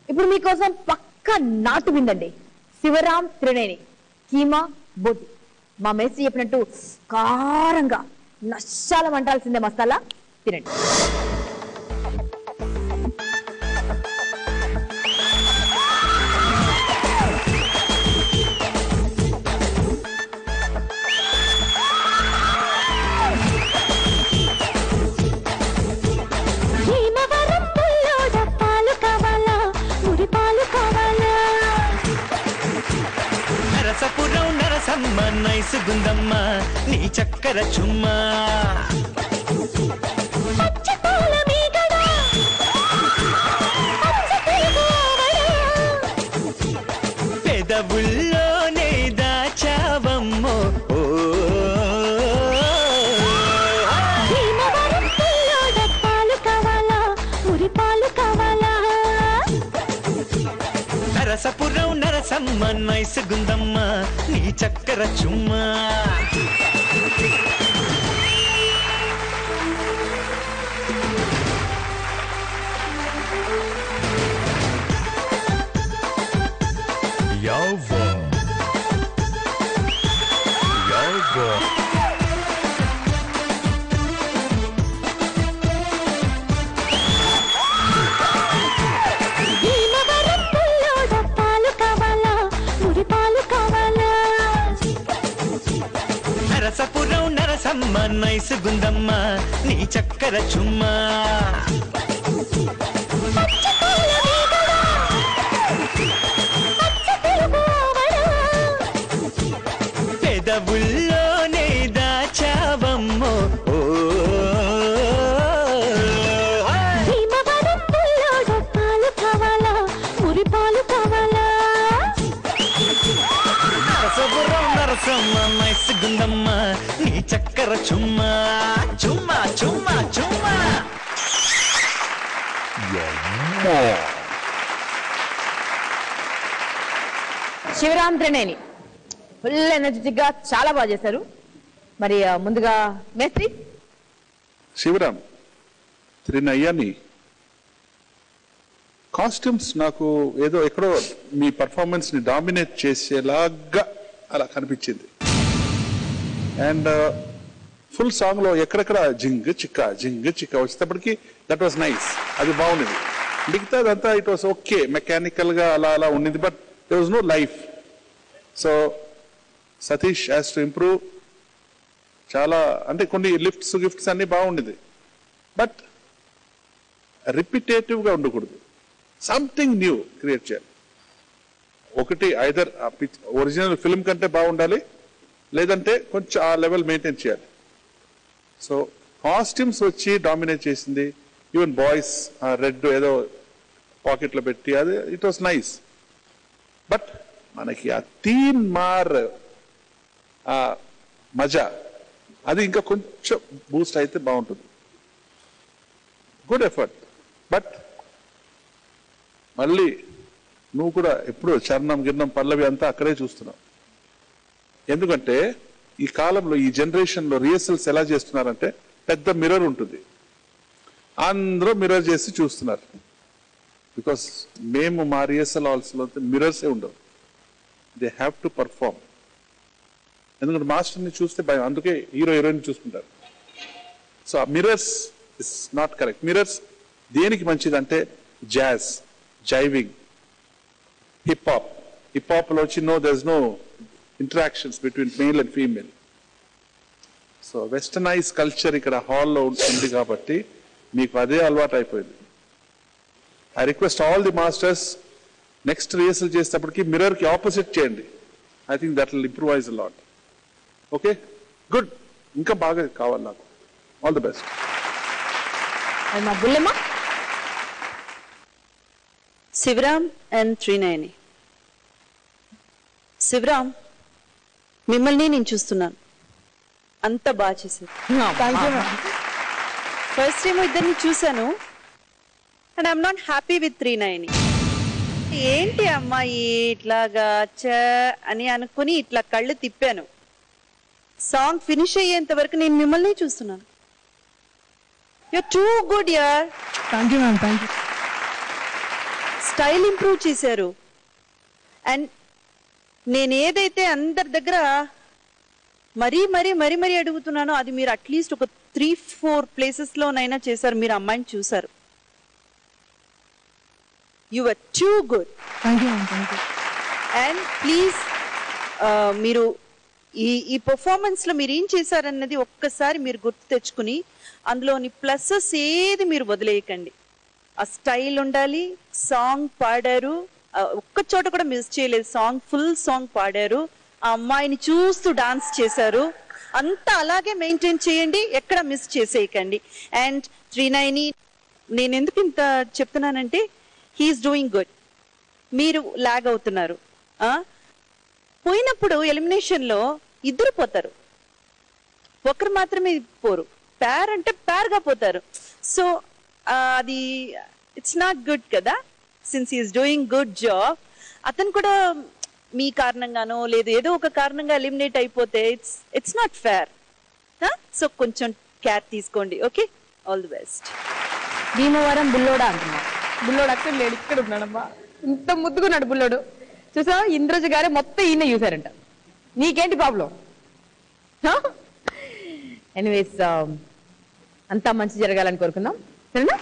ఇప్పుడు మీకోసం పక్క నాటు విందండి. శివరాం త్రినేని కీమా బోటి. మా మేస్త్రి చెప్పినట్టు కారంగా నష్టాల వంటాల్సిందే మసాలా. తినండి. నరసపురం నరసమ్మ నైసు గుందమ్మ నీ చక్కర చుమ్మా పెదవుల్లోనే దాచావమ్మో నరసపురం నరసమ్మ నైసు గుందమ్మ నీ చక్కర చుమ్మా నరసపురం నరసమ్మ నైసు గుందమ్మ నీ చక్కర చుమ్మా పెదవుల్లోనే దాచావమ్మో నరసపురం నరసమ్మ నైసు గుందమ్మ నీ చక్కర చుమ్మా చుమ్మా చుమ్మా చుమ్మా. శివరాం త్రినేని ఫుల్ ఎనర్జెటిక్ గా చాలా బాగా చేశారు. మరి ముందుగా మేస్త్రి శివరాం త్రినయ్యని కాస్ట్యూమ్స్ నాకు ఏదో ఎక్కడో మీ పర్ఫార్మెన్స్ ని డామినేట్ చేసేలాగా అలా కనిపించింది. అండ్ ఫుల్ సాంగ్ లో ఎక్కడెక్కడ జింగ్ చిక్క వచ్చేటప్పటికి దట్ వాస్ నైస్, అది బాగుంది. మిగతాదంతా ఇట్ వాస్ ఓకే, మెకానికల్ గా అలా అలా ఉండింది, but there was no life. So Satish has to improve. చాలా అంటే కొన్ని గిఫ్ట్స్ అన్ని బాగుండేది, బట్ రిపిటేటివ్ గా ఉండకూడదు. సంథింగ్ న్యూ క్రియేట్ చేయాలి. ఒకటి ఐదర్ ఒరిజినల్ ఫిల్మ్ కంటే బాగుండాలి, లేదంటే కొంచెం ఆ లెవెల్ మెయింటైన్ చేయాలి. సో కాస్ట్యూమ్స్ వచ్చి డామినేట్ చేసింది. ఈవెన్ బాయ్స్ రెడ్ ఏదో పాకెట్లో పెట్టి అది ఇట్ వాస్ నైస్. బట్ మనకి ఆ థీమ్ ఆ మజా అది ఇంకా కొంచెం బూస్ట్ అయితే బాగుంటుంది. Good effort. బట్ మళ్ళీ నువ్వు కూడా ఎప్పుడు చరణం గిరణం పల్లవి అంతా అక్కడే చూస్తున్నావు. ఎందుకంటే ఈ కాలంలో ఈ జనరేషన్లో రిహర్సల్స్ ఎలా చేస్తున్నారంటే పెద్ద మిర్రర్ ఉంటుంది, అందరూ మిర్రర్ చేసి చూస్తున్నారు. బికాస్ మేము మా రిహర్సల్ హాల్స్లో మిర్రర్సే ఉండవు, దే హ్యావ్ టు పర్ఫార్మ్. ఎందుకంటే మాస్టర్ని చూస్తే భయం, అందుకే హీరో హీరోయిన్ చూసుకుంటారు. సో ఆ mirrors is not correct. Mirrors దేనికి మంచిదంటే జాజ్, జైవింగ్, హిప్ హాప్లో వచ్చి there is no interactions between male and female. So westernize culture ఇక్కడ హాల్లో ఉంటుంది కాబట్టి మీకు అదే అలవాటు అయిపోయింది. I request all the masters next rehearsal చేసేటప్పటికి మిర్రర్కి ఆపోజిట్ చేయండి. I think that will improvise a lot. Okay, good. ఇంకా బాగా కావాలి నాకు. All the best. Sivaram and Trinayani. Sivaram, మిమ్మల్ని నేను చూస్తున్నాను, అంత బాగా చేశారు. ఫస్ట్ టైం ఇద్దరిని చూశాను and I'm not happy with Trinayani. ఏంటి అమ్మాయి ఇట్లాగా అని అనుకుని ఇట్లా కళ్ళు తిప్పాను. సాంగ్ ఫినిష్ అయ్యేంత వరకు నేను మిమ్మల్ని చూస్తున్నాను. యూర్ టూ గుడ్ యార్. Thank you ma'am, thank you. Style improve చేశారు. అండ్ నేను ఏదైతే అందరి దగ్గర మరీ అడుగుతున్నానో అది మీరు అట్లీస్ట్ ఒక 3-4 ప్లేసెస్లోనైనా చేశారు. మీరు అమ్మాయిని చూసారు. You are too good. Thank you ma'am, thank you. And please మీరు ఈ పర్ఫార్మెన్స్ లో మీరు ఏం చేశారన్నది ఒక్కసారి మీరు గుర్తు తెచ్చుకుని అందులోని ప్లసెస్ ఏది మీరు వదిలేయకండి. ఆ స్టైల్ ఉండాలి. సాంగ్ పాడారు, ఒక్క చోట కూడా మిస్ చేయలేదు. ఫుల్ సాంగ్ పాడారు. ఆ అమ్మాయిని చూస్తూ డాన్స్ చేశారు. అంతా అలాగే మెయింటైన్ చేయండి, ఎక్కడ మిస్ చేసేయకండి. అండ్ త్రినయని, నేను ఎందుకు ఇంత చెప్తున్నానంటే హీఈస్ డూయింగ్ గుడ్. మీరు లాగ్ అవుతున్నారు. పోయినప్పుడు ఎలిమినేషన్ లో ఇద్దరు పోతారు, ఒకరు మాత్రమే పోరు. పేర్ అంటే పేర్ గా పోతారు. సో అది ఇట్స్ నాట్ గుడ్ కదా. Since he's doing good job, అతను కూడా మీ కారణంగానో లేదు ఏదో ఒక కారణంగా ఎలిమినేట్ అయిపోతే ఇట్స్ నాట్ ఫేర్. సో కొంచెం కేర్ తీసుకోండి. Okay, all the best. Bhimavaram బుల్లోడా అంటున్నా. బుల్లోడు అక్కడ లేడు, ఇక్కడ ఉన్నాడమ్మా. ఇంత ముద్దుకున్నాడు బుల్లోడు. చూసా, ఇంద్రజ గారే మొత్తం ఈయన చూసారంట. నీకేంటి ప్రాబ్లం? ఎనీవేస్ అంతా మంచి జరగాలని కోరుకుందాం, సరేనా?